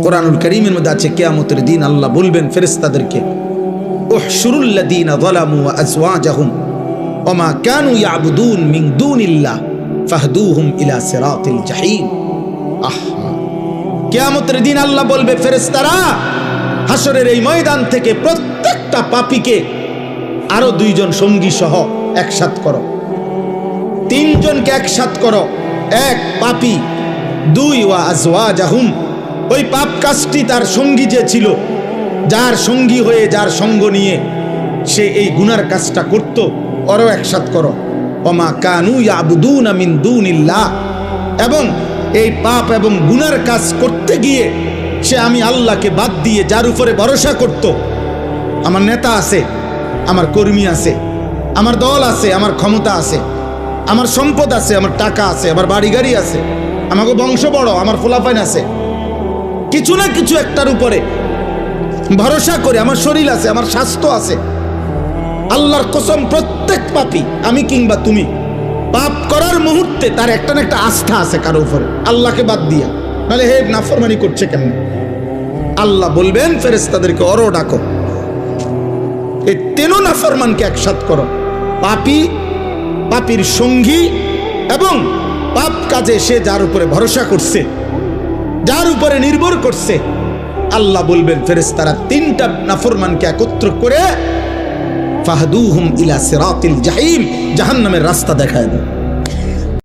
কোরআনুল কারীমের মধ্যে আছে কিয়ামতের দিন আল্লাহ বলবেন ফেরেশতাদেরকে, উহশুরুল্লাযীনা যালামু ওয়া আযওয়াজাহুম ওয়া মা কানু ইয়াবুদুন মিন দুনিল্লাহ ফাহদুহুম ইলা সিরাতিল জাহিম। কিয়ামতের দিন আল্লাহ বলবে, ফেরেশতারা হাসরের এই ময়দান থেকে প্রত্যেকটা পাপীকে আরো দুইজন সঙ্গী সহ একসাথ করো, তিনজনকে একসাথ করো। এক পাপী, দুই ওয়া আযওয়াজাহুম, ওই পাপ কাজটি তার সঙ্গী যে ছিল, যার সঙ্গী হয়ে যার সঙ্গ নিয়ে সে এই গুনার কাজটা করত, ওরও একসাথ করো। ওমা কানু ইয়াবুদুনা মিন দুনিল্লাহ, এবং এই পাপ এবং গুনার কাজ করতে গিয়ে সে আমি আল্লাহকে বাদ দিয়ে যার উপরে ভরসা করত, আমার নেতা আছে, আমার কর্মী আছে, আমার দল আছে, আমার ক্ষমতা আছে, আমার সম্পদ আছে, আমার টাকা আছে, আমার বাড়ি গাড়ি আছে, আমাকে বংশ বড়, আমার ফলাফাইন আছে, কিছু না কিছু একটার উপরে ভরসা করে, আমার শরীর আছে, আমার স্বাস্থ্য আছে। আল্লাহর কসম, প্রত্যেক পাপী, আমি কিংবা তুমি, পাপ করার মুহূর্তে তার একটা না একটা আস্থা আছে কারো উপরে, আল্লাহকে বাদ দিয়া, নাহলে হে নাফরমানি করছে কেমন। আল্লাহ বলবেন ফেরেশতাদেরকে, ওরও ডাকো, এই তেনো নাফরমানকে একসাথ করো, পাপী, পাপীর সঙ্গী এবং পাপ কাজে সে যার উপরে ভরসা করছে, যার উপরে নির্ভর করছে। আল্লাহ বলবেন ফেরেশতারা তিনটা নাফরমানকে একত্র করে ফাহদুহুম ইলা সিরাতিল জাহিম, জাহান্নামের রাস্তা দেখায় দাও।